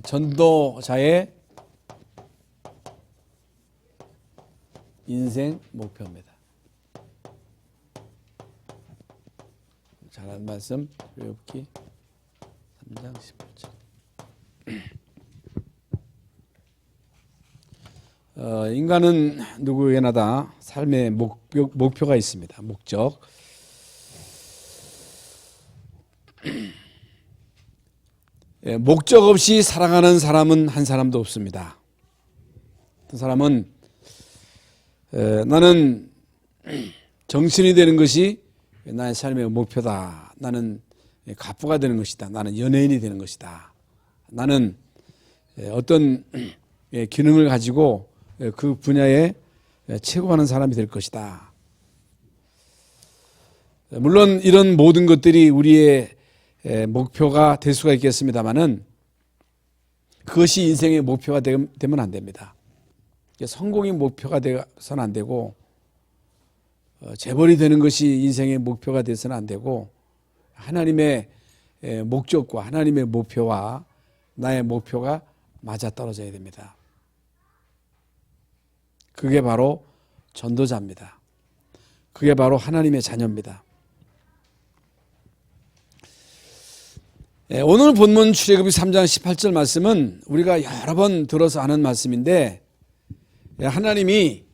전도자의 인생 목표입니다. 잘한 말씀, 욥기 3장 18절. 인간은 누구에게나 다 삶의 목표가 있습니다. 목적. 목적 없이 살아가는 사람은 한 사람도 없습니다. 어떤 사람은 나는 정신이 되는 것이 나의 삶의 목표다. 나는 가부가 되는 것이다. 나는 연예인이 되는 것이다. 나는 어떤 기능을 가지고 그 분야에 최고하는 사람이 될 것이다. 물론 이런 모든 것들이 우리의 목표가 될 수가 있겠습니다만은 그것이 인생의 목표가 되면 안 됩니다. 성공이 목표가 되어서는 안 되고 재벌이 되는 것이 인생의 목표가 되어서는 안 되고 하나님의 목적과 하나님의 목표와 나의 목표가 맞아떨어져야 됩니다. 그게 바로 전도자입니다. 그게 바로 하나님의 자녀입니다. 오늘 본문 출애굽기 3장 18절 말씀은 우리가 여러 번 들어서 아는 말씀인데 하나님이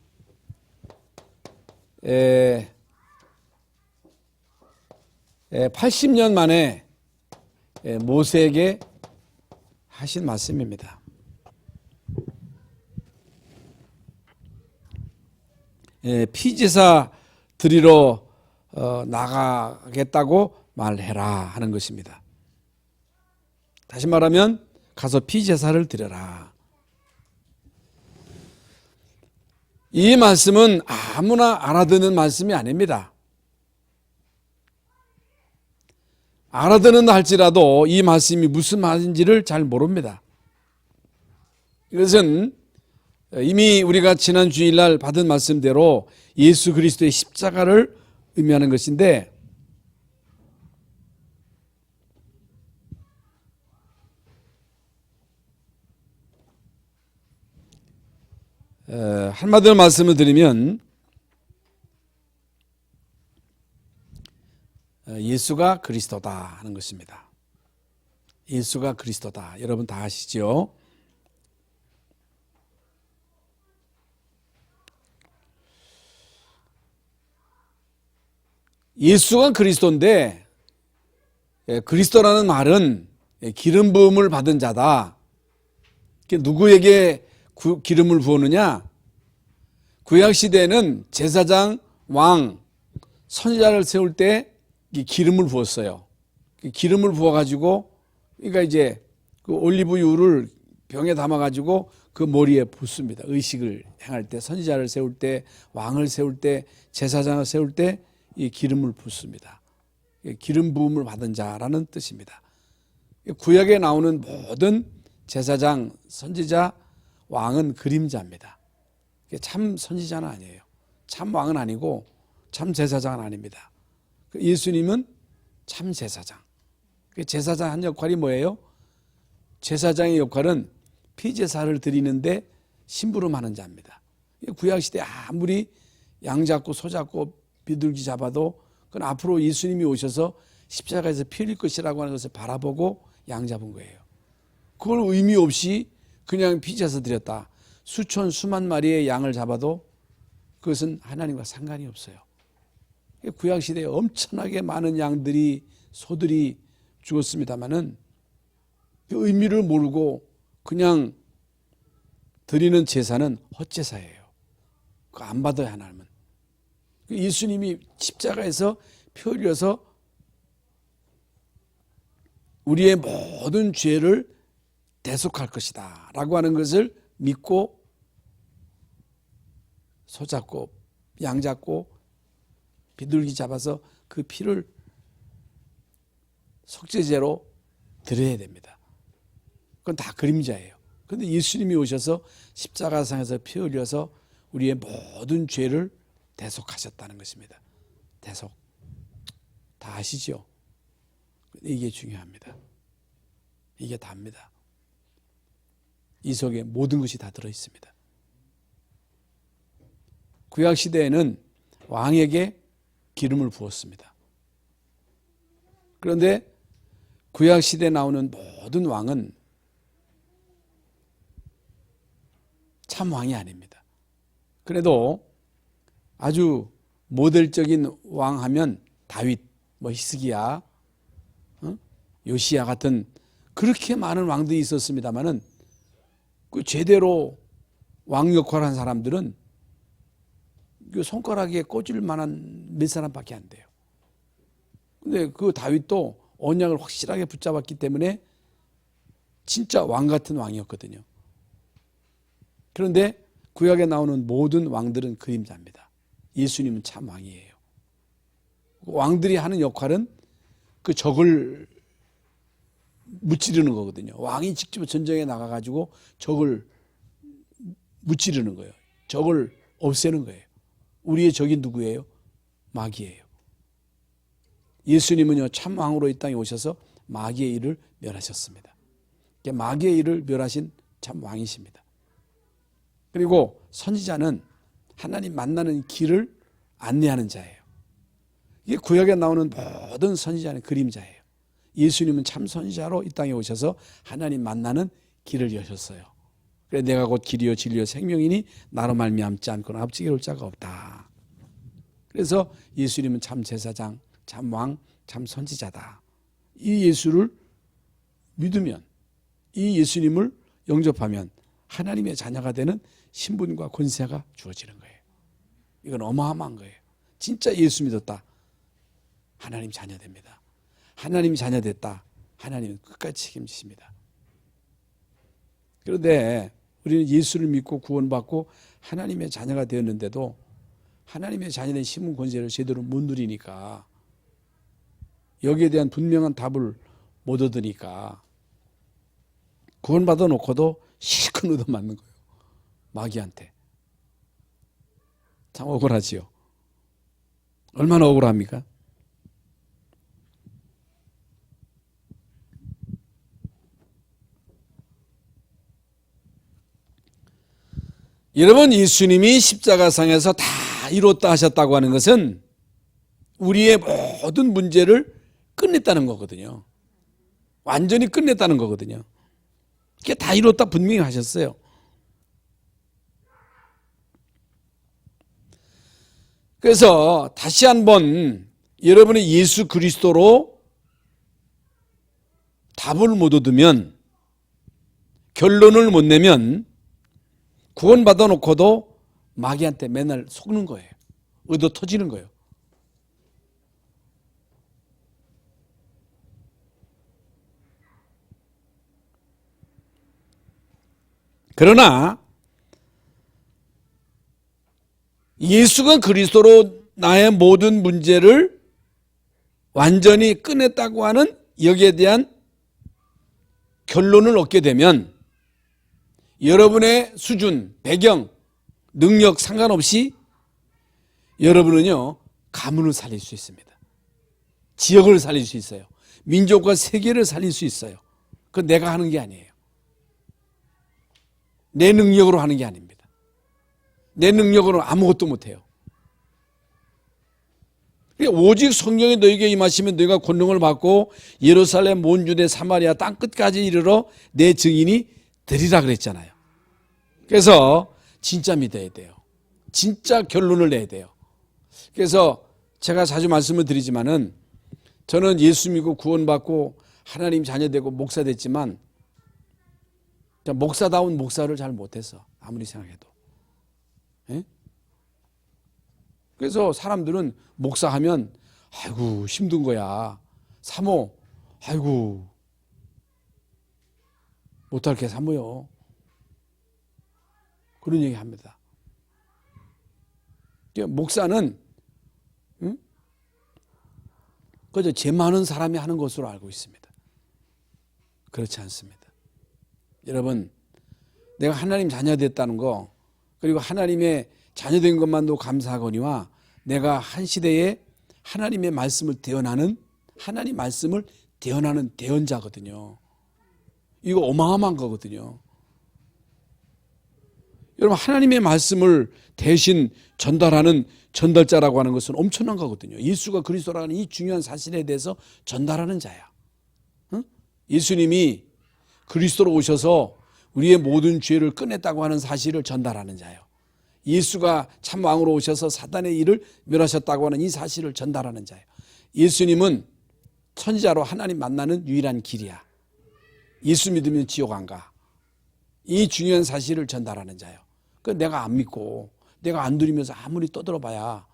80년 만에 모세에게 하신 말씀입니다. 피제사 드리러 나가겠다고 말해라 하는 것입니다. 다시 말하면 가서 피제사를 드려라. 이 말씀은 아무나 알아듣는 말씀이 아닙니다. 알아듣는다 할지라도 이 말씀이 무슨 말인지를 잘 모릅니다. 이것은 이미 우리가 지난 주일날 받은 말씀대로 예수 그리스도의 십자가를 의미하는 것인데 한마디로 말씀을 드리면 예수가 그리스도다 하는 것입니다. 예수가 그리스도다. 여러분 다 아시죠? 예수가 그리스도인데 그리스도라는 말은 기름 부음을 받은 자다. 누구에게 기름을 부었느냐? 구약시대에는 제사장, 왕, 선지자를 세울 때 기름을 부었어요. 기름을 부어가지고 그러니까 이제 그 올리브유를 병에 담아가지고 그 머리에 붓습니다. 의식을 행할 때, 선지자를 세울 때, 왕을 세울 때, 제사장을 세울 때 이 기름을 붓습니다. 기름 부음을 받은 자라는 뜻입니다. 구약에 나오는 모든 제사장, 선지자, 왕은 그림자입니다. 참 선지자는 아니에요. 참 왕은 아니고 참 제사장은 아닙니다. 예수님은 참 제사장. 제사장 한 역할이 뭐예요? 제사장의 역할은 피제사를 드리는데 심부름하는 자입니다. 구약시대 아무리 양 잡고 소 잡고 비둘기 잡아도 그건 앞으로 예수님이 오셔서 십자가에서 피 흘릴 것이라고 하는 것을 바라보고 양 잡은 거예요. 그걸 의미 없이 그냥 피제사 드렸다. 수천 수만 마리의 양을 잡아도 그것은 하나님과 상관이 없어요. 구약시대에 엄청나게 많은 양들이 소들이 죽었습니다마는 그 의미를 모르고 그냥 드리는 제사는 헛제사예요. 그거 안 받아요. 하나님은. 예수님이 십자가에서 피 흘려서 우리의 모든 죄를 대속할 것이다 라고 하는 것을 믿고 소 잡고 양 잡고 비둘기 잡아서 그 피를 속죄제로 드려야 됩니다. 그건 다 그림자예요. 그런데 예수님이 오셔서 십자가상에서 피 흘려서 우리의 모든 죄를 대속하셨다는 것입니다. 대속. 다 아시죠? 이게 중요합니다. 이게 답니다. 이 속에 모든 것이 다 들어 있습니다. 구약 시대에는 왕에게 기름을 부었습니다. 그런데 구약 시대에 나오는 모든 왕은 참 왕이 아닙니다. 그래도 아주 모델적인 왕 하면 다윗, 히스기야, 요시야 같은 그렇게 많은 왕들이 있었습니다마는 그 제대로 왕 역할을 한 사람들은 그 손가락에 꽂을 만한 몇 사람밖에 안 돼요. 근데 그 다윗도 언약을 확실하게 붙잡았기 때문에 진짜 왕 같은 왕이었거든요. 그런데 구약에 나오는 모든 왕들은 그림자입니다. 예수님은 참 왕이에요. 왕들이 하는 역할은 그 적을 무찌르는 거거든요. 왕이 직접 전쟁에 나가가지고 적을 무찌르는 거예요. 적을 없애는 거예요. 우리의 적이 누구예요? 마귀예요. 예수님은요, 참 왕으로 이 땅에 오셔서 마귀의 일을 멸하셨습니다. 마귀의 일을 멸하신 참 왕이십니다. 그리고 선지자는 하나님 만나는 길을 안내하는 자예요. 이게 구약에 나오는 모든 선지자는 그림자예요. 예수님은 참 선지자로 이 땅에 오셔서 하나님 만나는 길을 여셨어요. 그래 내가 곧 길이요 진리요 생명이니 나로 말미암지 않고는 아버지께 올 자가 없다. 그래서 예수님은 참 제사장, 참 왕, 참 선지자다. 이 예수를 믿으면, 이 예수님을 영접하면 하나님의 자녀가 되는 신분과 권세가 주어지는 거예요. 이건 어마어마한 거예요. 진짜 예수 믿었다. 하나님 자녀 됩니다. 하나님 자녀 됐다. 하나님은 끝까지 책임지십니다. 그런데 우리는 예수를 믿고 구원받고 하나님의 자녀가 되었는데도 하나님의 자녀된 신분 권세를 제대로 못 누리니까, 여기에 대한 분명한 답을 못 얻으니까 구원받아 놓고도 실컷 얻어맞는 거예요. 마귀한테. 참 억울하지요. 얼마나 억울합니까? 여러분, 예수님이 십자가상에서 다 이뤘다 하셨다고 하는 것은 우리의 모든 문제를 끝냈다는 거거든요. 완전히 끝냈다는 거거든요. 그게 다 이뤘다 분명히 하셨어요. 그래서 다시 한번 여러분의 예수 그리스도로 답을 못 얻으면, 결론을 못 내면 구원받아 놓고도 마귀한테 맨날 속는 거예요. 얻어 터지는 거예요. 그러나 예수가 그리스도로 나의 모든 문제를 완전히 끝냈다고 하는 여기에 대한 결론을 얻게 되면 여러분의 수준, 배경, 능력 상관없이 여러분은요, 가문을 살릴 수 있습니다. 지역을 살릴 수 있어요. 민족과 세계를 살릴 수 있어요. 그건 내가 하는 게 아니에요. 내 능력으로 하는 게 아닙니다. 내 능력으로 아무것도 못해요. 오직 성령이 너에게 임하시면 너희가 권능을 받고 예루살렘, 온 유대, 사마리아 땅 끝까지 이르러 내 증인이 되리라 그랬잖아요. 그래서 진짜 믿어야 돼요. 진짜 결론을 내야 돼요. 그래서 제가 자주 말씀을 드리지만은, 저는 예수 믿고 구원받고 하나님 자녀 되고 목사 됐지만 목사다운 목사를 잘 못해서, 아무리 생각해도. 예? 그래서 사람들은 목사하면 아이고 힘든 거야. 사모, 아이고 못할 게 사모요. 그런 얘기 합니다. 목사는 그저 죄 많은 사람이 하는 것으로 알고 있습니다. 그렇지 않습니다. 여러분, 내가 하나님 자녀 됐다는 거, 그리고 하나님의 자녀 된 것만도 감사하거니와 내가 한 시대에 하나님의 말씀을 대언하는, 하나님 말씀을 대언하는 대언자거든요. 이거 어마어마한 거거든요. 여러분, 하나님의 말씀을 대신 전달하는 전달자라고 하는 것은 엄청난 거거든요. 예수가 그리스도라는 이 중요한 사실에 대해서 전달하는 자야. 응? 예수님이 그리스도로 오셔서 우리의 모든 죄를 끝냈다고 하는 사실을 전달하는 자예요. 예수가 참 왕으로 오셔서 사단의 일을 멸하셨다고 하는 이 사실을 전달하는 자예요. 예수님은 선지자로 하나님 만나는 유일한 길이야. 예수 믿으면 지옥 안 가. 이 중요한 사실을 전달하는 자예요. 그 내가 안 믿고 내가 안 누리면서 아무리 떠들어봐야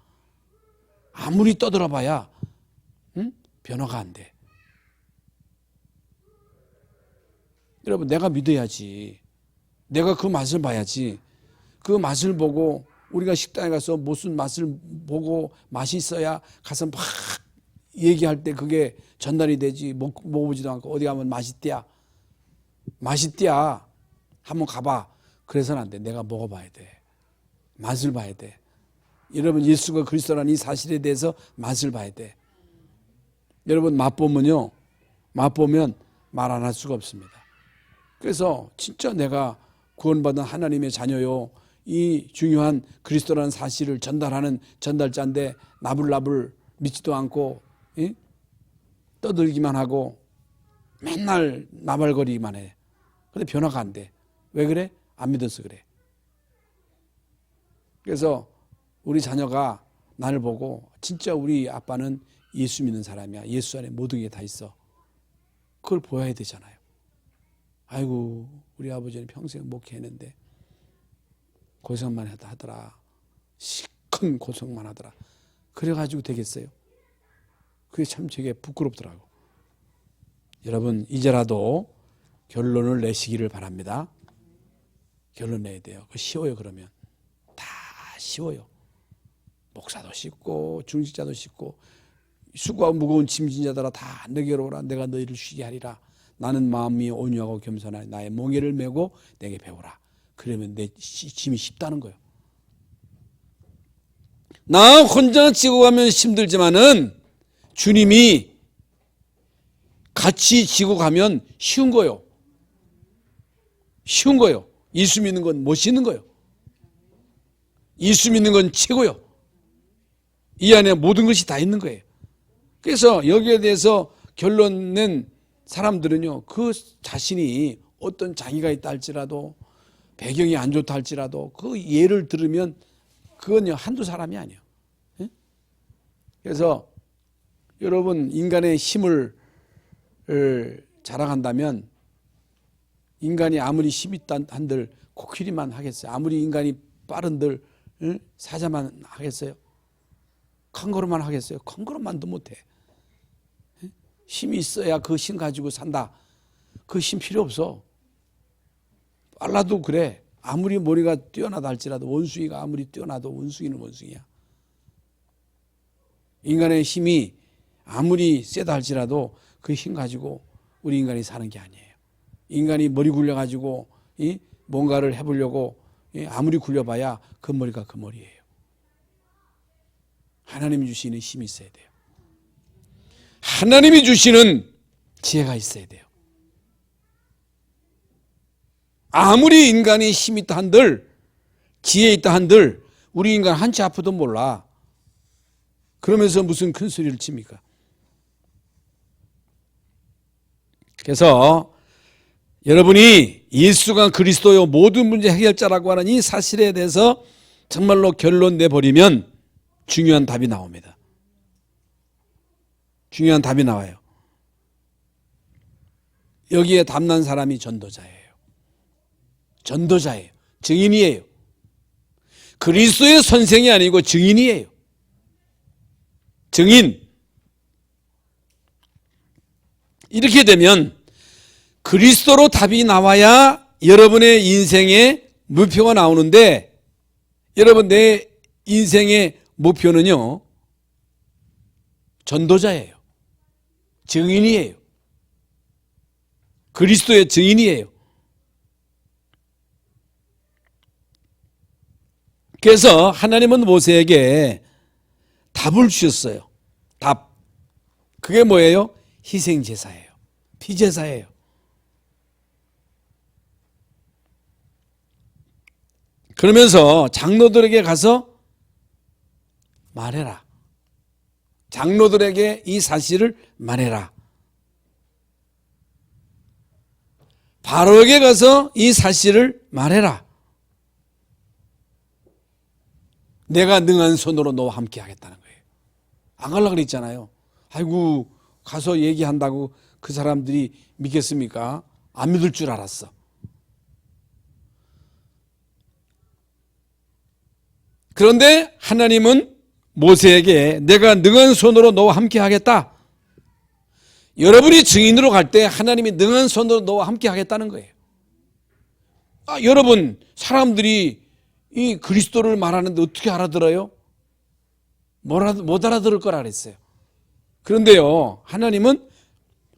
응? 변화가 안 돼. 여러분, 내가 믿어야지. 내가 그 맛을 봐야지. 그 맛을 보고 우리가 식당에 가서 무슨 맛을 보고 맛이 있어야 가서 막 얘기할 때 그게 전달이 되지. 먹어보지도 않고 어디 가면 맛있대야. 한번 가봐. 그래서는 안 돼. 내가 먹어봐야 돼. 맛을 봐야 돼. 여러분, 예수가 그리스도라는 이 사실에 대해서 맛을 봐야 돼. 여러분, 맛보면 말 안 할 수가 없습니다. 그래서 진짜 내가 구원받은 하나님의 자녀요, 이 중요한 그리스도라는 사실을 전달하는 전달자인데 나불나불 믿지도 않고 떠들기만 하고 맨날 나발거리기만 해. 근데 변화가 안 돼. 왜 그래? 안 믿어서 그래. 그래서 우리 자녀가 나를 보고 진짜 우리 아빠는 예수 믿는 사람이야. 예수 안에 모든 게 다 있어. 그걸 보여야 되잖아요. 아이고, 우리 아버지는 평생 목회했는데 고생만 하더라. 시큰 고생만 하더라. 그래가지고 되겠어요? 그게 참 되게 부끄럽더라고. 여러분, 이제라도 결론을 내시기를 바랍니다. 결론 내야 돼요. 그거 쉬워요. 그러면 다 쉬워요. 목사도 쉽고 중직자도 쉽고 수고하고 무거운 짐진 자들아 다 내게로 오라. 내가 너희를 쉬게 하리라. 나는 마음이 온유하고 겸손하니 나의 멍에를 메고 내게 배우라. 그러면 내 짐이 쉽다는 거예요. 나 혼자 지고 가면 힘들지만은 주님이 같이 지고 가면 쉬운 거예요. 쉬운 거예요. 예수 믿는 건 멋있는 거예요. 예수 믿는 건 최고요. 이 안에 모든 것이 다 있는 거예요. 그래서 여기에 대해서 결론 낸 사람들은요, 그 자신이 어떤 장애가 있다 할지라도 배경이 안 좋다 할지라도 그 예를 들으면 그건요 한두 사람이 아니에요. 그래서 여러분, 인간의 힘을 자랑한다면 인간이 아무리 힘이 있다 한들 코끼리만 하겠어요? 아무리 인간이 빠른들 사자만 하겠어요? 캥거루만 하겠어요? 캥거루만도 못해. 힘이 있어야 그 힘 가지고 산다. 그 힘 필요 없어. 빨라도 그래. 아무리 머리가 뛰어나다 할지라도 원숭이가 아무리 뛰어나도 원숭이는 원숭이야. 인간의 힘이 아무리 세다 할지라도 그 힘 가지고 우리 인간이 사는 게 아니에요. 인간이 머리 굴려가지고 뭔가를 해보려고 아무리 굴려봐야 그 머리가 그 머리예요. 하나님이 주시는 힘이 있어야 돼요. 하나님이 주시는 지혜가 있어야 돼요. 아무리 인간이 힘 있다 한들 지혜 있다 한들 우리 인간 한치 앞도 몰라. 그러면서 무슨 큰 소리를 칩니까? 그래서 여러분이 예수가 그리스도요 모든 문제 해결자라고 하는 이 사실에 대해서 정말로 결론 내버리면 중요한 답이 나옵니다. 중요한 답이 나와요. 여기에 답난 사람이 전도자예요. 전도자예요. 증인이에요. 그리스도의 선생이 아니고 증인이에요. 증인. 이렇게 되면 그리스도로 답이 나와야 여러분의 인생에 목표가 나오는데, 여러분 내 인생의 목표는요 전도자예요. 증인이에요. 그리스도의 증인이에요. 그래서 하나님은 모세에게 답을 주셨어요. 답. 그게 뭐예요? 희생제사예요. 피제사예요. 그러면서 장로들에게 가서 말해라. 장로들에게 이 사실을 말해라. 바로에게 가서 이 사실을 말해라. 내가 능한 손으로 너와 함께 하겠다는 거예요. 안 가려고 그랬잖아요. 아이고 가서 얘기한다고 그 사람들이 믿겠습니까? 안 믿을 줄 알았어. 그런데 하나님은 모세에게 내가 능한 손으로 너와 함께 하겠다. 여러분이 증인으로 갈 때 하나님이 능한 손으로 너와 함께 하겠다는 거예요. 여러분 사람들이 이 그리스도를 말하는데 어떻게 알아들어요? 못 알아들을 거라 그랬어요. 그런데요 하나님은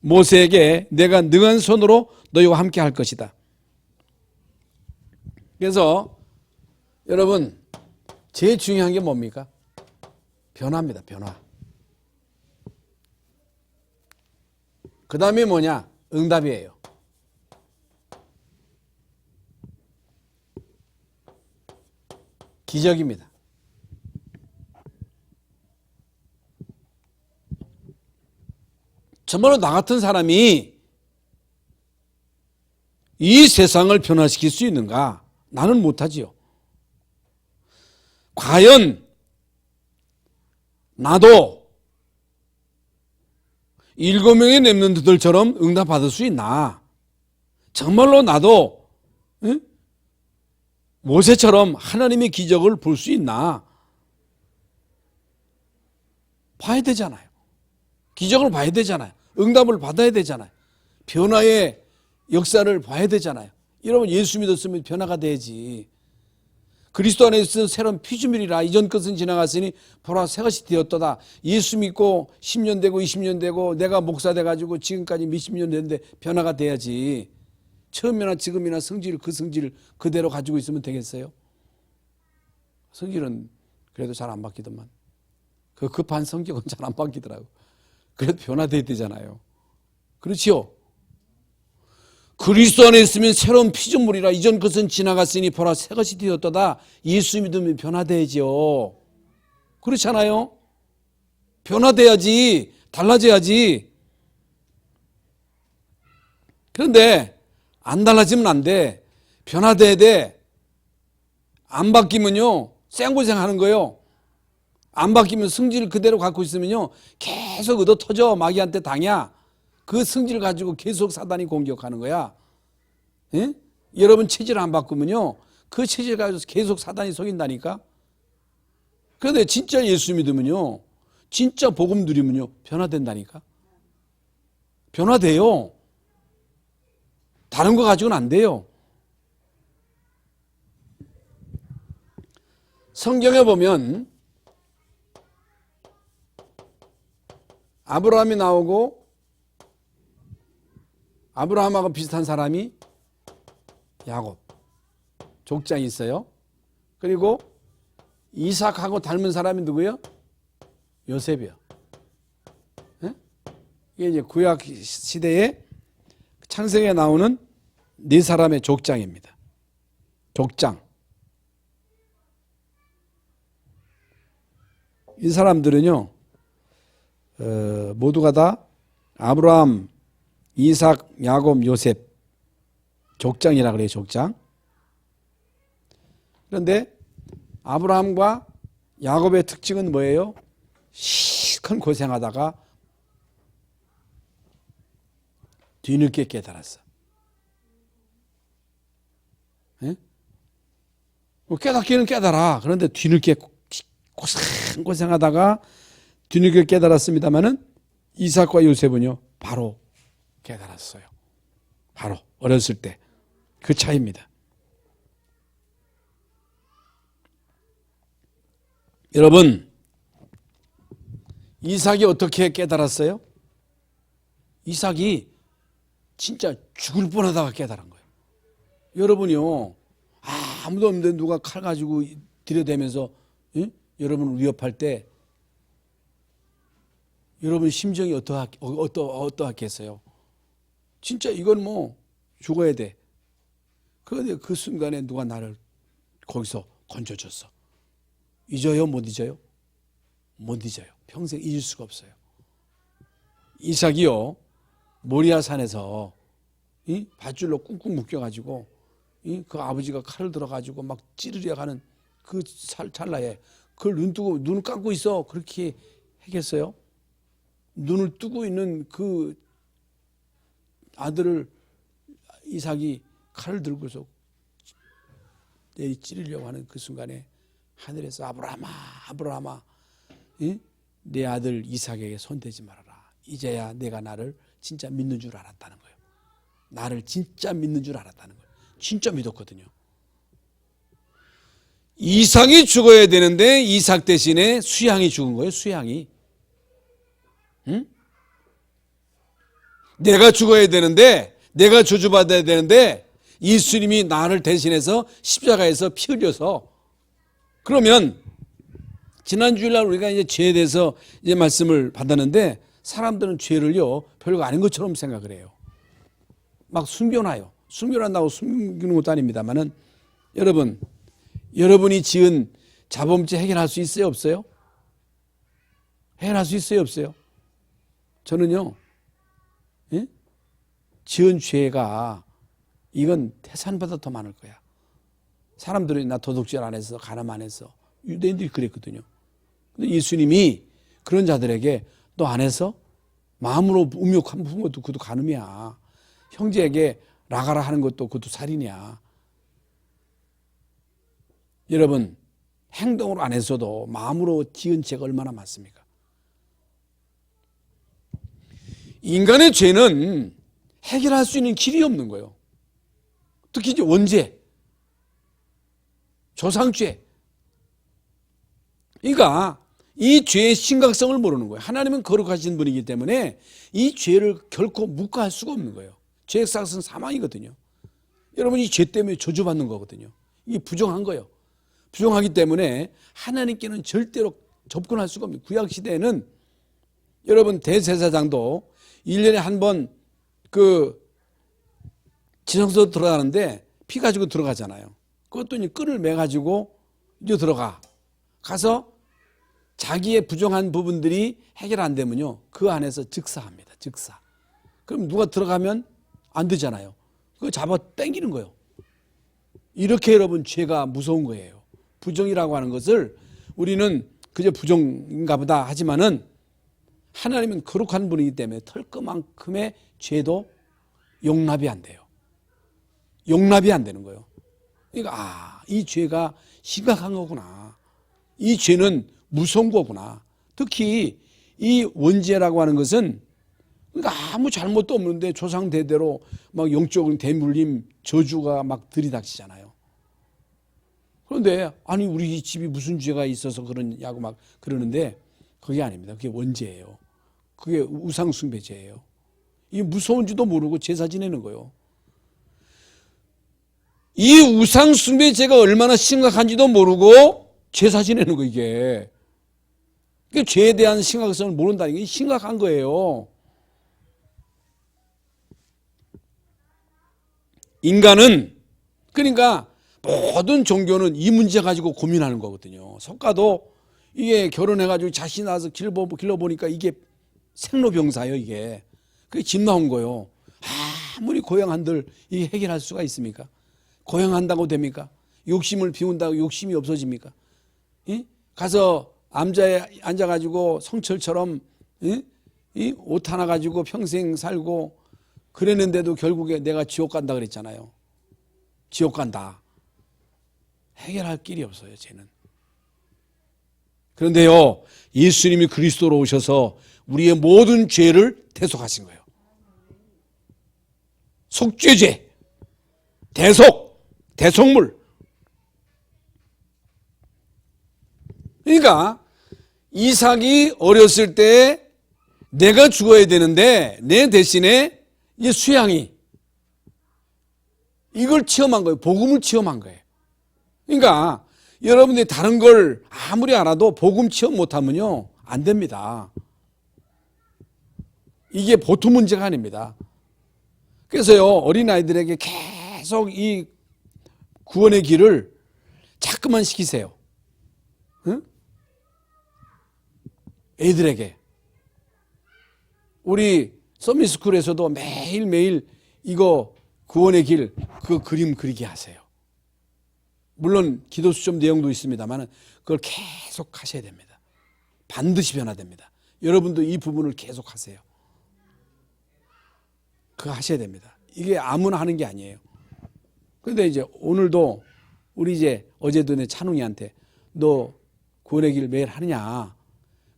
모세에게 내가 능한 손으로 너희와 함께 할 것이다. 그래서 여러분 제일 중요한 게 뭡니까? 변화입니다. 변화. 그 다음에 뭐냐? 응답이에요. 기적입니다. 정말로 나 같은 사람이 이 세상을 변화시킬 수 있는가? 나는 못하지요. 과연 나도 7명의 렘넌트들처럼 응답받을 수 있나? 정말로 나도 모세처럼 하나님의 기적을 볼 수 있나? 봐야 되잖아요. 기적을 봐야 되잖아요. 응답을 받아야 되잖아요. 변화의 역사를 봐야 되잖아요. 여러분 예수 믿었으면 변화가 돼야지. 그리스도 안에 있어 새로운 피조물이라 이전 것은 지나갔으니 보라 새것이 되었도다. 예수 믿고 10년 되고 20년 되고 내가 목사 돼가지고 지금까지 몇십 년 됐는데 변화가 돼야지. 처음이나 지금이나 성질 그 성질 그대로 가지고 있으면 되겠어요? 성질은 그래도 잘 안 바뀌더만. 그 급한 성격은 잘 안 바뀌더라고. 그래도 변화돼야 되잖아요. 그렇지요? 그리스도 안에 있으면 새로운 피조물이라 이전 것은 지나갔으니 보라 새 것이 되었도다. 예수 믿으면 변화돼야죠. 그렇잖아요? 변화돼야지. 달라져야지. 그런데 안 달라지면 안 돼. 변화돼야 돼. 안 바뀌면요 생고생하는 거예요. 안 바뀌면 성질을 그대로 갖고 있으면요 계속 얻어 터져. 마귀한테 당해. 그 성질을 가지고 계속 사단이 공격하는 거야. 예? 여러분 체질 안 바꾸면요 그 체질 가지고 계속 사단이 속인다니까. 그런데 진짜 예수 믿으면요 진짜 복음 누리면요 변화된다니까. 변화돼요. 다른 거 가지고는 안 돼요. 성경에 보면 아브라함이 나오고 아브라함하고 비슷한 사람이 야곱 족장이 있어요. 그리고 이삭하고 닮은 사람이 누구예요? 요셉이요. 네? 이게 이제 구약 시대에 창세기에 나오는 네 사람의 족장입니다. 족장. 이 사람들은요 모두가 다 아브라함, 이삭, 야곱, 요셉 족장이라 그래요. 족장. 그런데 아브라함과 야곱의 특징은 뭐예요? 실컷 고생하다가 뒤늦게 깨달았어. 예? 깨닫기는 깨달아. 그런데 뒤늦게 고생하다가 뒤늦게 깨달았습니다마는 이삭과 요셉은요 바로 깨달았어요. 바로 어렸을 때. 그 차이입니다. 여러분 이삭이 어떻게 깨달았어요? 이삭이 진짜 죽을 뻔하다가 깨달은 거예요. 여러분이요 아무도 없는데 누가 칼 가지고 들여대면서 여러분을 위협할 때 여러분 심정이 어떠하겠어요? 진짜 이건 뭐 죽어야 돼. 그런데 그 순간에 누가 나를 거기서 건져줬어. 잊어요? 못 잊어요? 못 잊어요. 평생 잊을 수가 없어요. 이삭이요, 모리아 산에서 이 밧줄로 꾹꾹 묶여가지고 그 아버지가 칼을 들어가지고 막 찌르려 가는 그 찰나에 그걸 눈을 감고 있어. 그렇게 했겠어요? 눈을 뜨고 있는 그 아들을 이삭이 칼을 들고서 찌르려고 하는 그 순간에 하늘에서 아브라함아, 아브라함아, 내 아들 이삭에게 손대지 말아라. 이제야 내가 나를 진짜 믿는 줄 알았다는 거예요. 나를 진짜 믿는 줄 알았다는 거예요. 진짜 믿었거든요. 이삭이 죽어야 되는데 이삭 대신에 수양이 죽은 거예요. 수양이. 응? 내가 죽어야 되는데, 내가 저주받아야 되는데 예수님이 나를 대신해서 십자가에서 피 흘려서, 그러면 지난 주일날 우리가 이제 죄에 대해서 이제 말씀을 받았는데 사람들은 죄를요 별거 아닌 것처럼 생각을 해요. 막 숨겨놔요. 숨겨놨다고 숨기는 것도 아닙니다만은, 여러분이 지은 자범죄 해결할 수 있어요, 없어요? 해결할 수 있어요, 없어요? 저는요, 예? 지은 죄가 이건 태산보다 더 많을 거야. 사람들이 나 도둑질 안 해서, 간음 안 해서, 유대인들이 그랬거든요. 근데 예수님이 그런 자들에게 너 안 해서 마음으로 음욕한 것도 그것도 간음이야. 형제에게 나가라 하는 것도 그것도 살인이야. 여러분, 행동으로 안 했어도 마음으로 지은 죄가 얼마나 많습니까? 인간의 죄는 해결할 수 있는 길이 없는 거예요. 특히 이제 원죄, 조상죄. 그러니까 이 죄의 심각성을 모르는 거예요. 하나님은 거룩하신 분이기 때문에 이 죄를 결코 묵과할 수가 없는 거예요. 죄의 삭은 사망이거든요. 여러분, 이 죄 때문에 저주받는 거거든요. 이게 부정한 거예요. 부정하기 때문에 하나님께는 절대로 접근할 수가 없는, 구약시대에는 여러분 대제사장도 1년에 한 번 그 지성소 들어가는데 피 가지고 들어가잖아요. 그것도 이제 끈을 매가지고 이제 가서 자기의 부정한 부분들이 해결 안 되면요, 그 안에서 즉사합니다. 즉사. 그럼 누가 들어가면 안 되잖아요. 그거 잡아 당기는 거예요. 이렇게 여러분 죄가 무서운 거예요. 부정이라고 하는 것을 우리는 그저 부정인가 보다 하지만은 하나님은 거룩한 분이기 때문에 털끝만큼의 죄도 용납이 안 돼요. 용납이 안 되는 거예요. 그러니까 이 죄가 심각한 거구나. 이 죄는 무서운 거구나. 특히 이 원죄라고 하는 것은 그러니까 아무 잘못도 없는데 조상 대대로 막 영적인 대물림, 저주가 막 들이닥치잖아요. 그런데 아니 우리 집이 무슨 죄가 있어서 그러냐고 막 그러는데 그게 아닙니다. 그게 원죄예요. 그게 우상숭배죄예요. 이게 무서운지도 모르고 제사 지내는 거예요. 이 우상숭배죄가 얼마나 심각한지도 모르고 제사 지내는 거 이게. 그러니까 죄에 대한 심각성을 모른다는 게 심각한 거예요. 인간은 그러니까 모든 종교는 이 문제 가지고 고민하는 거거든요. 석가도 이게 결혼해가지고 자식 낳아서 길러보니까 이게 생로병사예요, 이게. 그게 집 나온 거예요. 아무리 고향한들 이게 해결할 수가 있습니까? 고향한다고 됩니까? 욕심을 비운다고 욕심이 없어집니까? 예? 가서 암자에 앉아가지고 성철처럼 옷 하나 가지고 평생 살고 그랬는데도 결국에 내가 지옥 간다 그랬잖아요. 지옥 간다. 해결할 길이 없어요, 쟤는. 그런데요, 예수님이 그리스도로 오셔서 우리의 모든 죄를 대속하신 거예요. 속죄죄, 대속물. 그러니까 이삭이 어렸을 때 내가 죽어야 되는데 내 대신에 이 수양이 이걸 체험한 거예요. 복음을 체험한 거예요. 그러니까 여러분들이 다른 걸 아무리 알아도 복음 체험 못하면요 안 됩니다. 이게 보통 문제가 아닙니다. 그래서요 어린아이들에게 계속 이 구원의 길을 자꾸만 시키세요. 응? 애들에게. 우리 서밋스쿨에서도 매일매일 이거 구원의 길, 그 그림 그리게 하세요. 물론 기도 수첩 내용도 있습니다만 그걸 계속 하셔야 됩니다. 반드시 변화됩니다. 여러분도 이 부분을 계속 하세요. 그거 하셔야 됩니다. 이게 아무나 하는 게 아니에요. 그런데 이제 오늘도 우리 이제 어제도 내 찬웅이한테 너 구원의 길 매일 하느냐?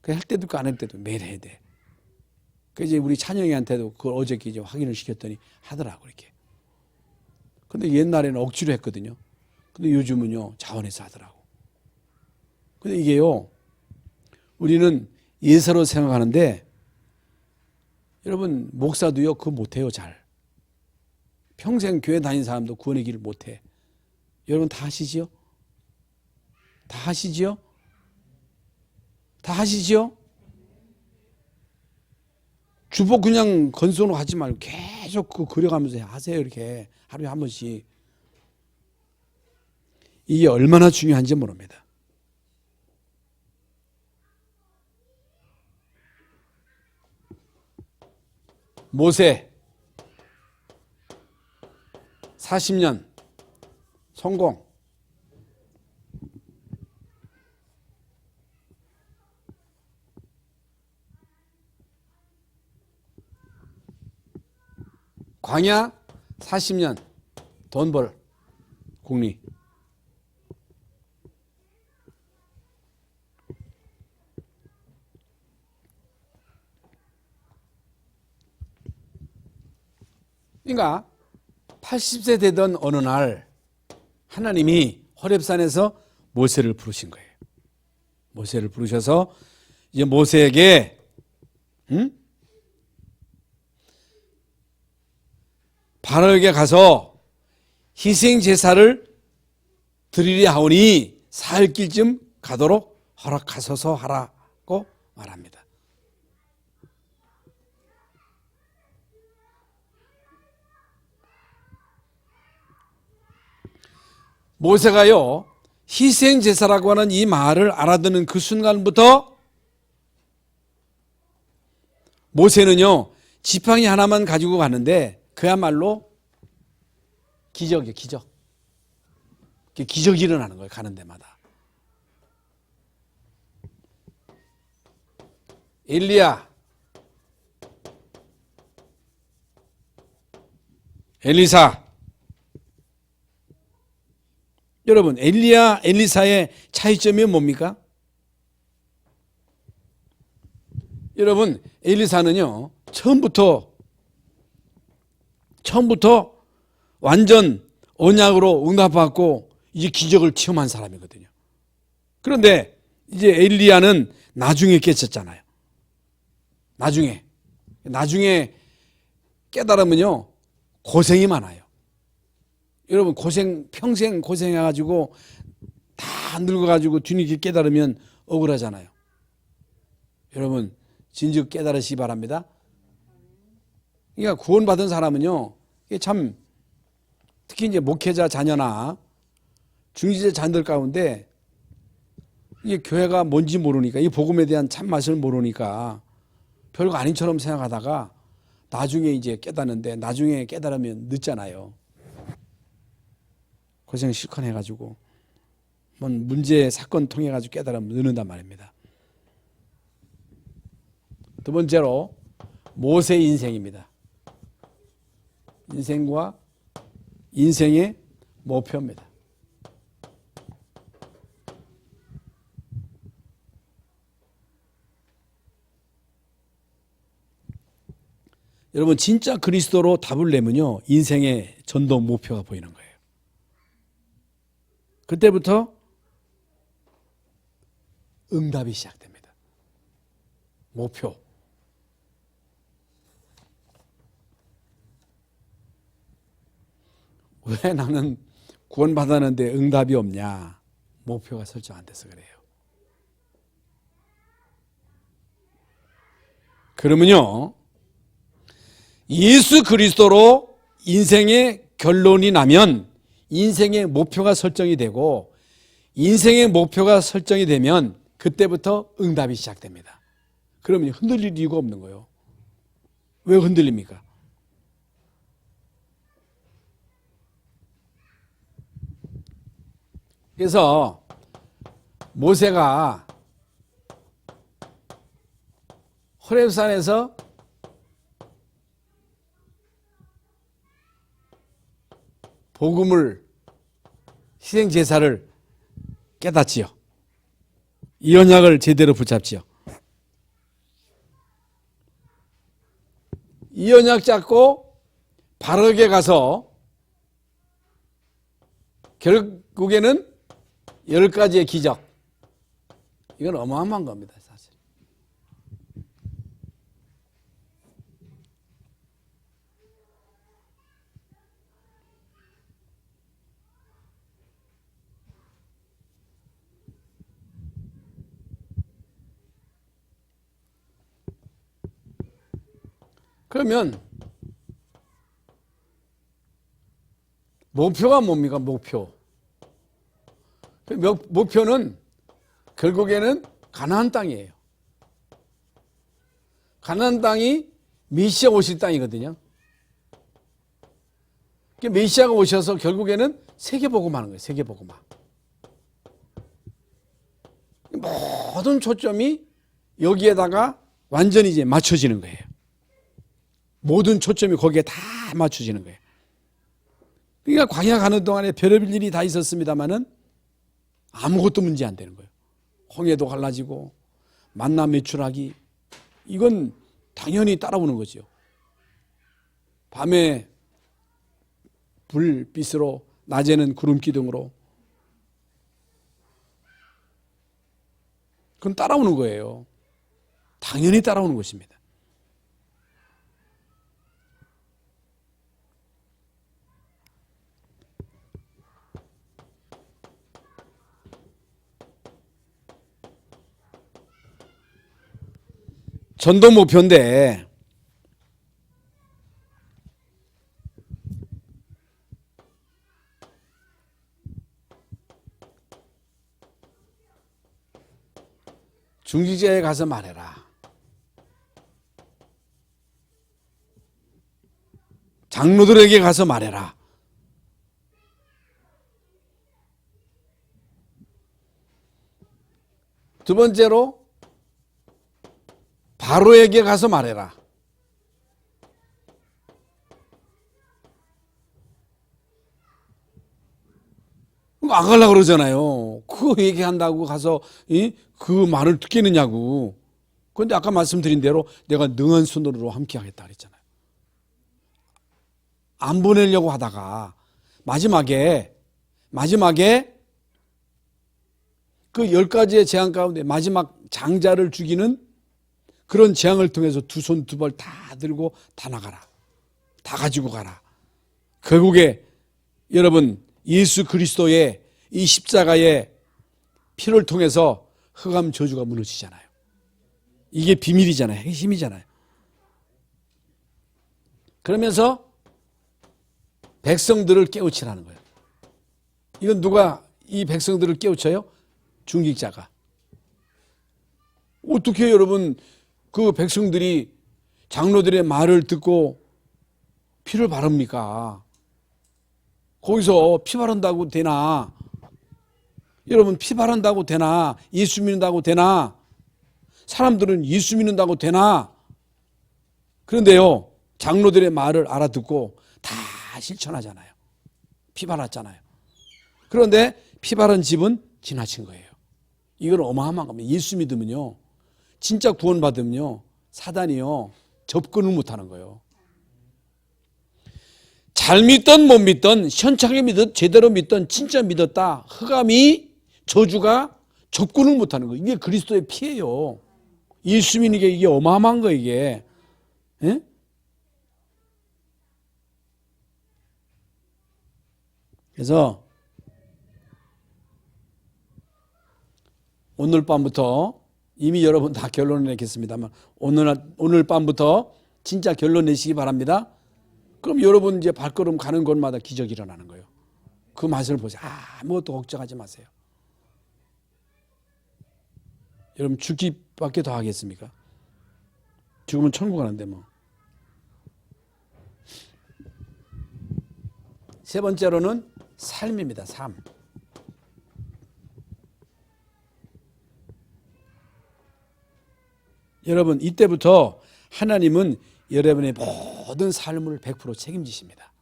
그 할 때도 있고 안 할 때도 매일 해야 돼. 그 이제 우리 찬영이한테도 그걸 어저께 이제 확인을 시켰더니 하더라고 이렇게. 근데 옛날에는 억지로 했거든요. 근데 요즘은요 자원해서 하더라고. 근데 이게요 우리는 예사로 생각하는데 여러분 목사도요 그거 못해요 잘. 평생 교회 다닌 사람도 구원의 길을 못해. 여러분 다 하시지요? 다 하시지요? 다 하시지요? 주보 그냥 건성으로 하지 말고 계속 그 그려가면서 하세요. 이렇게 하루에 한 번씩. 이게 얼마나 중요한지 모릅니다. 모세 40년 성공. 광야 40년 돈 벌 국리. 그러니까 80세 되던 어느 날 하나님이 호렙산에서 모세를 부르신 거예요. 모세를 부르셔서 이제 모세에게 바로에게 가서 희생 제사를 드리려 하오니 살 길쯤 가도록 허락하소서 하라고 말합니다. 모세가요 희생 제사라고 하는 이 말을 알아듣는 그 순간부터 모세는요 지팡이 하나만 가지고 가는데 그야말로 기적이에요. 기적. 기적이 일어나는 거예요. 가는 데마다. 엘리야, 엘리사. 여러분 엘리야, 엘리사의 차이점이 뭡니까? 여러분 엘리사는요 처음부터 완전 언약으로 응답받고 이제 기적을 체험한 사람이거든요. 그런데 이제 엘리야는 나중에 깨쳤잖아요. 나중에 깨달으면요 고생이 많아요. 여러분 평생 고생해가지고 다 늙어가지고 뒤늦게 깨달으면 억울하잖아요. 여러분 진즉 깨달으시기 바랍니다. 그러니까 구원받은 사람은요, 참, 특히 이제 목회자 자녀나 중지자 자녀들 가운데 이게 교회가 뭔지 모르니까, 이 복음에 대한 참맛을 모르니까 별거 아닌처럼 생각하다가 나중에 이제 깨닫는데 나중에 깨달으면 늦잖아요. 고생 실컷 해가지고, 뭔 문제, 사건 통해가지고 깨달으면 늦는단 말입니다. 두 번째로, 모세 인생입니다. 인생과 인생의 목표입니다. 여러분 진짜 그리스도로 답을 내면요 인생의 전도 목표가 보이는 거예요. 그때부터 응답이 시작됩니다. 목표. 왜 나는 구원받았는데 응답이 없냐? 목표가 설정 안 돼서 그래요. 그러면요 예수 그리스도로 인생의 결론이 나면 인생의 목표가 설정이 되고 인생의 목표가 설정이 되면 그때부터 응답이 시작됩니다. 그러면 흔들릴 이유가 없는 거예요. 왜 흔들립니까? 그래서 모세가 호렙산에서 복음을, 희생 제사를 깨닫지요. 이 언약을 제대로 붙잡지요. 이 언약 잡고 바르게 가서 결국에는 10가지의 기적. 이건 어마어마한 겁니다, 사실. 그러면 목표가 뭡니까? 목표는 결국에는 가나안 땅이에요. 가나안 땅이 메시아 오실 땅이거든요. 메시아가 오셔서 결국에는 세계복음하는 거예요. 세계복음화. 모든 초점이 여기에다가 완전히 이제 맞춰지는 거예요. 모든 초점이 거기에 다 맞춰지는 거예요. 그러니까 광야 가는 동안에 별의별 일이 다 있었습니다만은 아무것도 문제 안 되는 거예요. 홍해도 갈라지고 만나 매출하기, 이건 당연히 따라오는 거죠. 밤에 불빛으로, 낮에는 구름 기둥으로. 그건 따라오는 거예요. 당연히 따라오는 것입니다. 전도 목표인데 중직자에 가서 말해라. 장로들에게 가서 말해라. 두 번째로 바로에게 가서 말해라. 안 가려고 그러잖아요. 그거 얘기한다고 가서 그 말을 듣겠느냐고. 그런데 아까 말씀드린 대로 내가 능한 손으로 함께 하겠다 그랬잖아요. 안 보내려고 하다가 마지막에 그 10가지의 재앙 가운데 마지막 장자를 죽이는 그런 재앙을 통해서 두 손 두 발 다 들고 다 나가라. 다 가지고 가라. 결국에 여러분 예수 그리스도의 이 십자가의 피를 통해서 흑암 저주가 무너지잖아요. 이게 비밀이잖아요. 핵심이잖아요. 그러면서 백성들을 깨우치라는 거예요. 이건 누가 이 백성들을 깨우쳐요? 중직자가. 어떻게 여러분 그 백성들이 장로들의 말을 듣고 피를 바릅니까? 거기서 피 바른다고 되나? 여러분 피 바른다고 되나? 예수 믿는다고 되나? 사람들은 예수 믿는다고 되나? 그런데요, 장로들의 말을 알아듣고 다 실천하잖아요. 피 발랐잖아요. 그런데 피 바른 집은 지나친 거예요. 이건 어마어마한 겁니다. 예수 믿으면요, 진짜 구원받으면요, 사단이요 접근을 못하는 거예요. 잘 믿던 못 믿던, 현창에 믿었 제대로 믿던, 진짜 믿었다, 흑암이 저주가 접근을 못하는 거예요. 이게 그리스도의 피예요. 예수 믿는 게 이게 어마어마한 거예요. 이게. 예? 그래서 오늘 밤부터, 이미 여러분 다 결론을 내겠습니다만 오늘 밤부터 진짜 결론 내시기 바랍니다. 그럼 여러분 이제 발걸음 가는 곳마다 기적이 일어나는 거예요. 그 맛을 보세요. 아무것도 걱정하지 마세요. 여러분 죽기밖에 더 하겠습니까? 죽으면 천국 가는데 뭐. 세 번째로는 삶입니다. 삶. 여러분 이때부터 하나님은 여러분의 모든 삶을 100% 책임지십니다.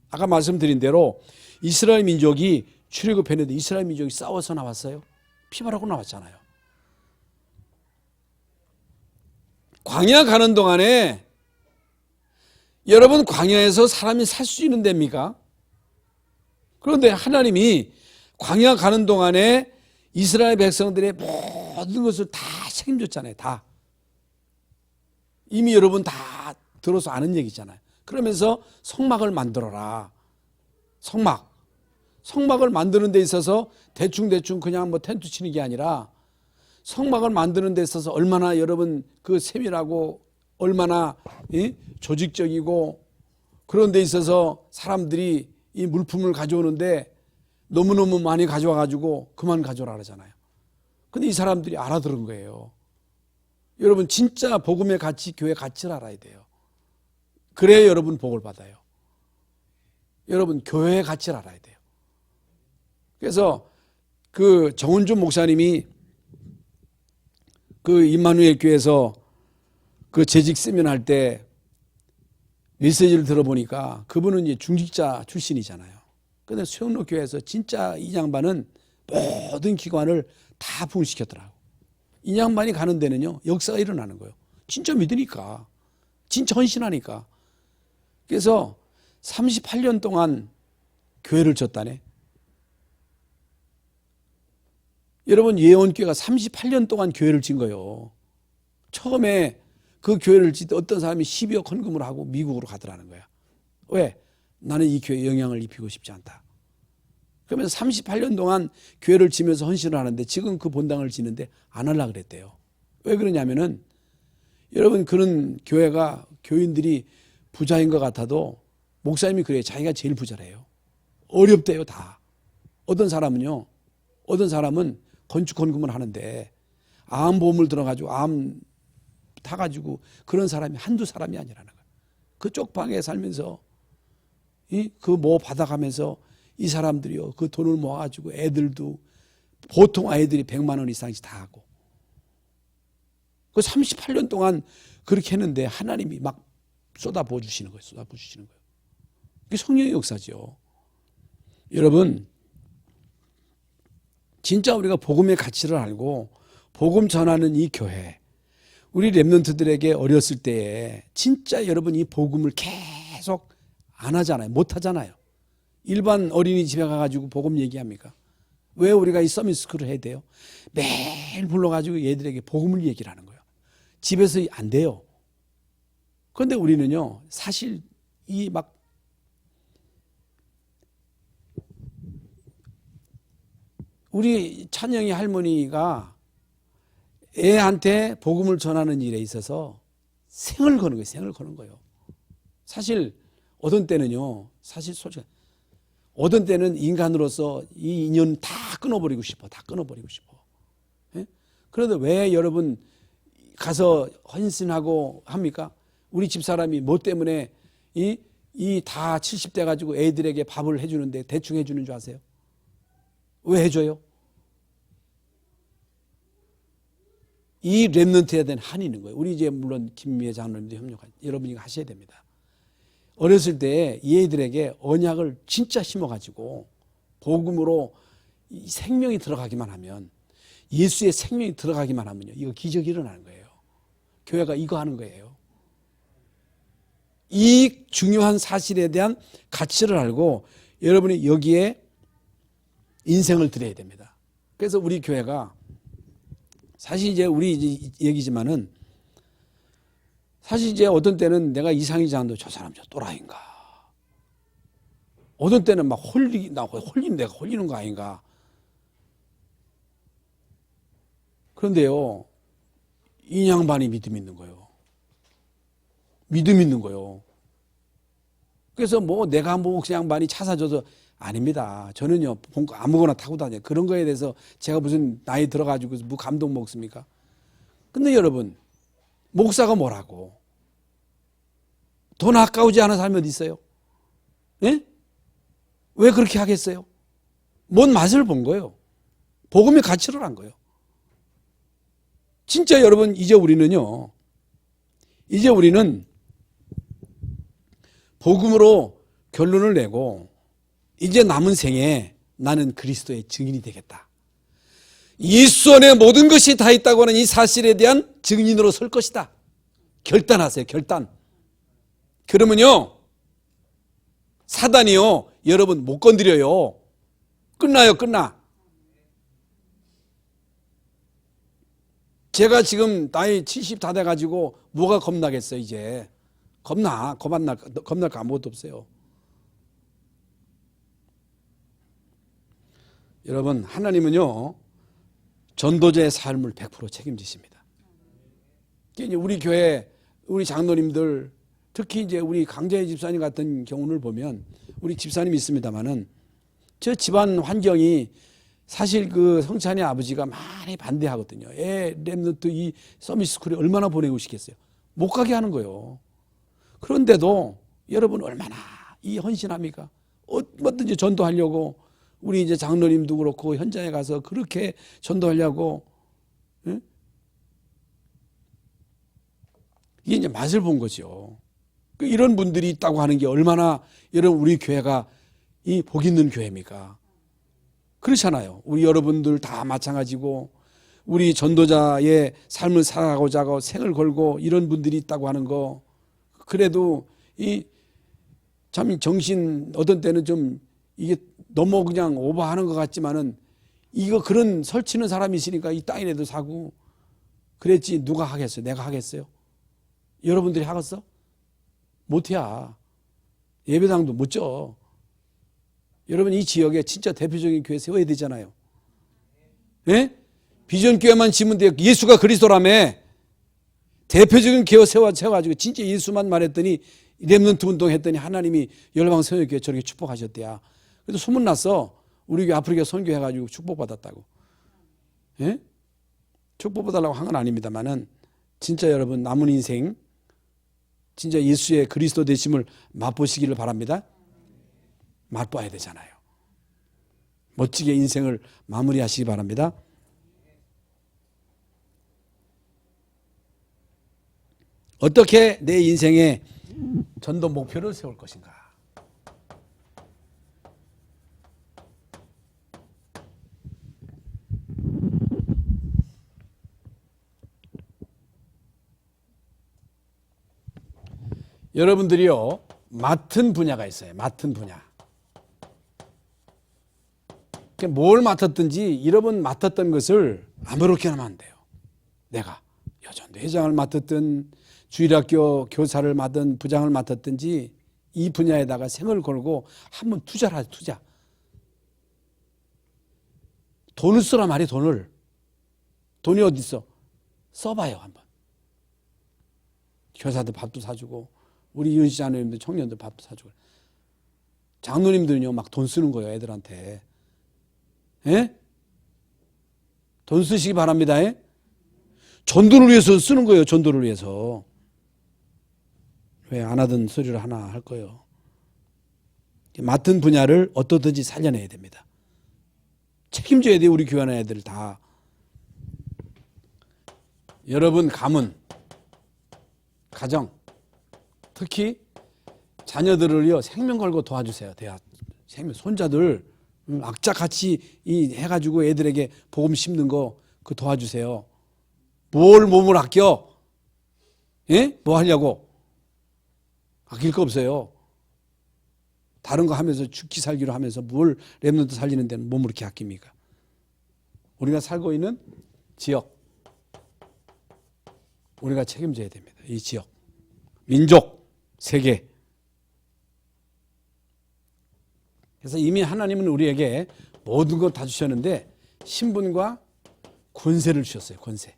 아까 말씀드린 대로 이스라엘 민족이 출애굽했는데 이스라엘 민족이 싸워서 나왔어요? 피말하고 나왔잖아요. 광야 가는 동안에 여러분 광야에서 사람이 살 수 있는 데입니까? 그런데 하나님이 광야 가는 동안에 이스라엘 백성들의 모든 것을 다 책임졌잖아요. 다. 이미 여러분 다 들어서 아는 얘기잖아요. 그러면서 성막을 만들어라. 성막을 만드는 데 있어서 대충 그냥 뭐 텐트 치는 게 아니라 성막을 만드는 데 있어서 얼마나 여러분 그 세밀하고 얼마나 조직적이고 그런 데 있어서 사람들이 이 물품을 가져오는데 너무너무 많이 가져와 가지고 그만 가져오라 그러잖아요. 근데 이 사람들이 알아들은 거예요. 여러분 진짜 복음의 가치, 교회 가치를 알아야 돼요. 그래야 여러분 복을 받아요. 여러분 교회의 가치를 알아야 돼요. 그래서 그 정은준 목사님이 그 임마누엘 교회에서 그 재직 세미나 때 메시지를 들어보니까 그분은 이제 중직자 출신이잖아요. 그런데 수영로 교회에서 진짜 이 양반은 모든 기관을 다 부흥시켰더라고. 이 양반이 가는 데는요 역사가 일어나는 거예요. 진짜 믿으니까, 진짜 헌신하니까. 그래서 38년 동안 교회를 졌다네. 여러분 예언교회가 38년 동안 교회를 진 거예요. 처음에 그 교회를 짓 때 어떤 사람이 12억 헌금을 하고 미국으로 가더라는 거야. 왜? 나는 이 교회에 영향을 입히고 싶지 않다. 그러면서 38년 동안 교회를 지면서 헌신을 하는데 지금 그 본당을 지는데 안 하려고 그랬대요. 왜 그러냐면은 여러분 그런 교회가 교인들이 부자인 것 같아도 목사님이 그래요. 자기가 제일 부자래요. 어렵대요 다. 어떤 사람은 건축 헌금을 하는데 암보험을 들어가지고 암 타가지고 그런 사람이 한두 사람이 아니라는 거예요. 그쪽 방에 살면서 그 뭐 받아가면서 이 사람들이요 그 돈을 모아가지고 애들도 보통 아이들이 100만 원 이상씩 다 하고 그 38년 동안 그렇게 했는데 하나님이 막 쏟아부어 주시는 거예요. 그게 성령의 역사죠. 여러분 진짜 우리가 복음의 가치를 알고 복음 전하는 이 교회 우리 랩런트들에게 어렸을 때에 진짜 여러분 이 복음을 계속 안 하잖아요. 못 하잖아요. 일반 어린이집에 가가지고 복음 얘기합니까? 왜 우리가 이 서밋스쿨을 해야 돼요? 매일 불러가지고 얘들에게 복음을 얘기를 하는 거예요. 집에서 안 돼요. 그런데 우리는요 사실 이 막 우리 찬영이 할머니가 애한테 복음을 전하는 일에 있어서 생을 거는 거예요. 사실 어떤 때는요, 솔직히 어떤 때는 인간으로서 이 인연 다 끊어버리고 싶어. 예? 그런데 왜 여러분 가서 헌신하고 합니까? 우리 집사람이 뭐 때문에 이 다 70대 가지고 애들에게 밥을 해주는데 대충 해주는 줄 아세요? 왜 해줘요? 이 랩런트에 대한 한이 있는 거예요. 우리 이제 물론 김미애 장로님도 협력하죠. 여러분이 하셔야 됩니다. 어렸을 때 이 애들에게 언약을 진짜 심어가지고 복음으로 생명이 들어가기만 하면 예수의 생명이 들어가기만 하면요. 이거 기적이 일어나는 거예요. 교회가 이거 하는 거예요. 이 중요한 사실에 대한 가치를 알고 여러분이 여기에 인생을 드려야 됩니다. 그래서 우리 교회가 사실 이제 우리 얘기지만은 사실 이제 어떤 때는 내가 이상이지 않아도 저 사람 저 또라이인가. 어떤 때는 막 내가 홀리는 거 아닌가. 그런데요, 이 양반이 믿음 있는 거예요. 믿음 있는 거예요. 그래서 뭐 내가 뭐 혹시 양반이 차 사줘서 아닙니다. 저는요, 아무거나 타고 다녀요. 그런 거에 대해서 제가 무슨 나이 들어가지고 뭐 감동 먹습니까? 근데 여러분, 목사가 뭐라고? 돈 아까우지 않은 사람이 어디 있어요? 예? 왜 그렇게 하겠어요? 뭔 맛을 본 거예요? 복음의 가치를 한 거예요. 진짜 여러분, 이제 우리는 복음으로 결론을 내고 이제 남은 생에 나는 그리스도의 증인이 되겠다. 예수 안에 모든 것이 다 있다고 하는 이 사실에 대한 증인으로 설 것이다. 결단하세요. 결단. 그러면요, 사단이요, 여러분 못 건드려요. 끝나요. 끝나. 제가 지금 나이 70 다 돼가지고 뭐가 겁나겠어요. 이제 겁날 거 아무것도 없어요. 여러분, 하나님은요, 전도자의 삶을 100% 책임지십니다. 우리 교회, 우리 장로님들, 특히 이제 우리 강자의 집사님 같은 경우를 보면, 우리 집사님이 있습니다만은, 저 집안 환경이 사실 그 성찬이 아버지가 많이 반대하거든요. 랩런트 이 서밋스쿨에 얼마나 보내고 싶겠어요. 못 가게 하는 거예요. 그런데도 여러분 얼마나 이 헌신합니까? 뭐든지 전도하려고, 우리 이제 장로님도 그렇고 현장에 가서 그렇게 전도하려고, 응? 이게 이제 맛을 본 거죠. 이런 분들이 있다고 하는 게 얼마나 여러분 우리 교회가 이 복 있는 교회입니까? 그렇잖아요. 우리 여러분들 다 마찬가지고, 우리 전도자의 삶을 살아가고자 하고 생을 걸고 이런 분들이 있다고 하는 거, 그래도 이 참 정신 어떤 때는 좀 이게 너무 그냥 오버하는 것 같지만은, 이거 그런 설치는 사람이 있으니까 이 땅이라도 사고 그랬지. 누가 하겠어요? 내가 하겠어요? 여러분들이 하겠어? 못해야. 예배당도 못 져. 여러분, 이 지역에 진짜 대표적인 교회 세워야 되잖아요. 예? 비전교회만 지면 돼요. 예수가 그리스도라며. 대표적인 교회 세워가지고 진짜 예수만 말했더니 렘넌트 운동했더니 하나님이 열방성역교회 저렇게 축복하셨대야. 그래도 소문났어. 우리 교회 아프리카 선교해가지고 축복받았다고. 예? 축복받으려고 한 건 아닙니다만은, 진짜 여러분 남은 인생 진짜 예수의 그리스도 되심을 맛보시기를 바랍니다. 맛봐야 되잖아요. 멋지게 인생을 마무리하시기 바랍니다. 어떻게 내 인생의 전도 목표를 세울 것인가? 여러분들이요, 맡은 분야가 있어요. 맡은 분야. 뭘 맡았든지 여러 번 맡았던 것을 아무렇게나 하면 안 돼요. 내가 여전도 회장을 맡았든 주일학교 교사를 맡은 부장을 맡았든지 이 분야에다가 생을 걸고 한번 투자를 하죠. 투자. 돈을 쓰라 말이에요. 돈이 어디 있어? 써봐요. 한번. 교사들 밥도 사주고, 우리 이은씨 자녀님들 청년들 밥도 사주고, 장로님들은요 막 돈 쓰는 거예요. 애들한테. 예? 돈 쓰시기 바랍니다. 예? 전도를 위해서 쓰는 거예요. 전도를 위해서. 왜 안 하던 소리를 하나 할 거예요. 맡은 분야를 어떻든지 살려내야 됩니다. 책임져야 돼요. 우리 교회 안에 애들 다. 여러분 가문, 가정, 특히 자녀들을요 생명 걸고 도와주세요. 생명 손자들 악착같이 해가지고 애들에게 복음 심는 거 그 도와주세요. 뭘 몸을 아껴? 예? 뭐 하려고? 아낄 거 없어요. 다른 거 하면서 죽기 살기로 하면서 뭘 렘넌트 살리는 데는 몸을 이렇게 아낍니까? 우리가 살고 있는 지역, 우리가 책임져야 됩니다. 이 지역, 민족, 세계. 그래서 이미 하나님은 우리에게 모든 것 다 주셨는데 신분과 권세를 주셨어요. 권세.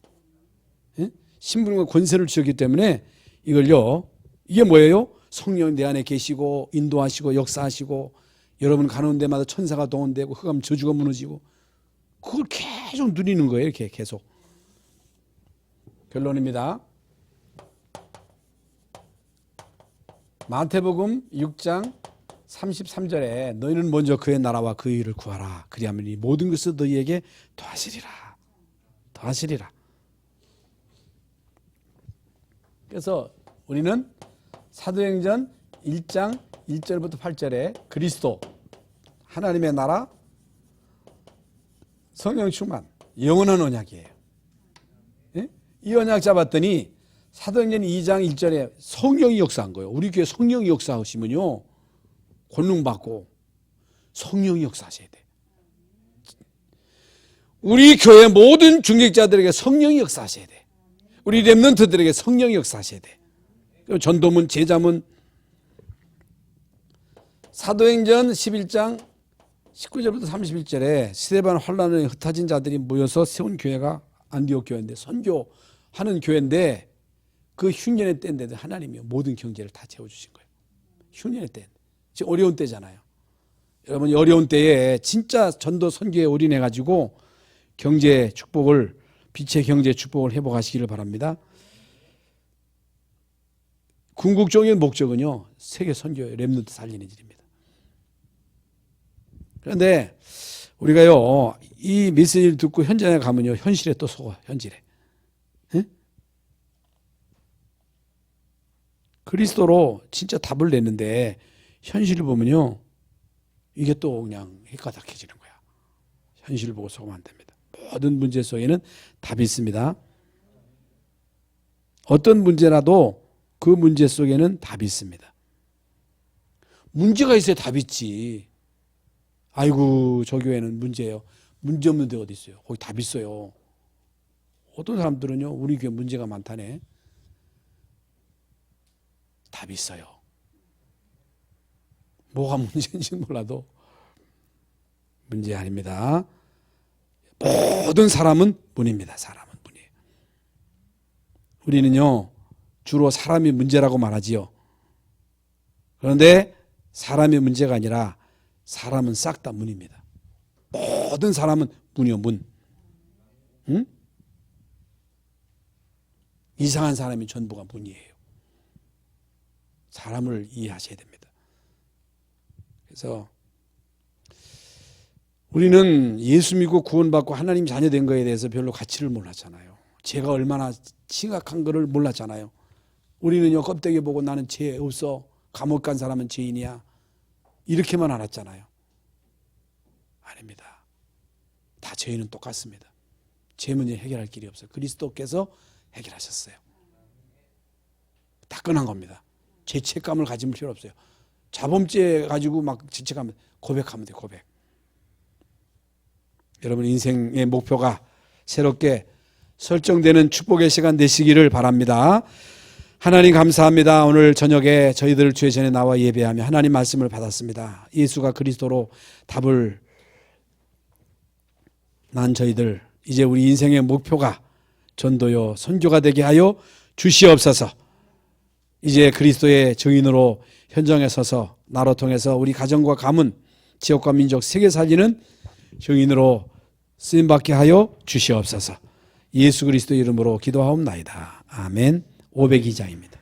예? 신분과 권세를 주셨기 때문에 이걸요, 이게 뭐예요? 성령 내 안에 계시고 인도하시고 역사하시고 여러분 가는 데마다 천사가 동원되고 흑암 저주가 무너지고 그걸 계속 누리는 거예요. 이렇게 계속. 결론입니다. 마태복음 6장 33절에 너희는 먼저 그의 나라와 그의 일을 구하라. 그리하면 이 모든 것을 너희에게 더하시리라. 더하시리라. 그래서 우리는 사도행전 1장 1절부터 8절에 그리스도, 하나님의 나라, 성령 충만, 영원한 언약이에요. 예? 이 언약 잡았더니 사도행전 2장 1절에 성령이 역사한 거예요. 우리 교회 성령이 역사하시면요, 권능 받고 성령이 역사하셔야 돼. 우리 교회 모든 중직자들에게 성령이 역사하셔야 돼. 우리 렘넌트들에게 성령이 역사하셔야 돼. 전도문, 제자문. 사도행전 11장 19절부터 31절에 스데반 환란에 흩어진 자들이 모여서 세운 교회가 안디옥 교회인데, 선교하는 교회인데, 그 흉년의 때인데도 하나님이 모든 경제를 다 채워주신 거예요. 흉년의 때. 지금 어려운 때잖아요. 여러분, 이 어려운 때에 진짜 전도 선교에 올인해가지고 경제 축복을, 빛의 경제 축복을 회복하시기를 바랍니다. 궁극적인 목적은요, 세계 선교의 렘넌트 살리는 일입니다. 그런데 우리가요, 이 메시지를 듣고 현장에 가면요, 현실에 또 속아, 현실에. 응? 그리스도로 진짜 답을 냈는데 현실을 보면요, 이게 또 그냥 헷가닥해지는 거야. 현실을 보고 속으면 안 됩니다. 모든 문제 속에는 답이 있습니다. 어떤 문제라도 그 문제 속에는 답이 있습니다. 문제가 있어야 답이 있지. 아이고, 저 교회는 문제예요. 문제 없는 데 어디 있어요? 거기 답 있어요. 어떤 사람들은요, 우리 교회 문제가 많다네. 답이 있어요. 뭐가 문제인지 몰라도 문제 아닙니다. 모든 사람은 문입니다. 사람은 문이에요. 우리는요, 주로 사람이 문제라고 말하지요. 그런데 사람이 문제가 아니라 사람은 싹 다 문입니다. 모든 사람은 문이요, 문. 응? 이상한 사람이 전부가 문이에요. 사람을 이해하셔야 됩니다. 그래서 우리는 예수 믿고 구원받고 하나님 자녀 된 거에 대해서 별로 가치를 몰랐잖아요. 죄가 얼마나 심각한 거를 몰랐잖아요. 우리는요, 껍데기 보고 나는 죄 없어, 감옥 간 사람은 죄인이야, 이렇게만 알았잖아요. 아닙니다. 다 죄인은 똑같습니다. 죄 문제 해결할 길이 없어요. 그리스도께서 해결하셨어요. 다 끝난 겁니다. 죄책감을 가질 필요 없어요. 자범죄 가지고 막 죄책하면 고백하면 돼요. 고백. 여러분 인생의 목표가 새롭게 설정되는 축복의 시간 되시기를 바랍니다. 하나님 감사합니다. 오늘 저녁에 저희들 주의 전에 나와 예배하며 하나님 말씀을 받았습니다. 예수가 그리스도로 답을 난 저희들, 이제 우리 인생의 목표가 전도요 선교가 되게 하여 주시옵소서. 이제 그리스도의 증인으로 현장에 서서 나로 통해서 우리 가정과 가문, 지역과 민족, 세계 살리는 증인으로 쓰임받게 하여 주시옵소서. 예수 그리스도 이름으로 기도하옵나이다. 아멘. 502장입니다.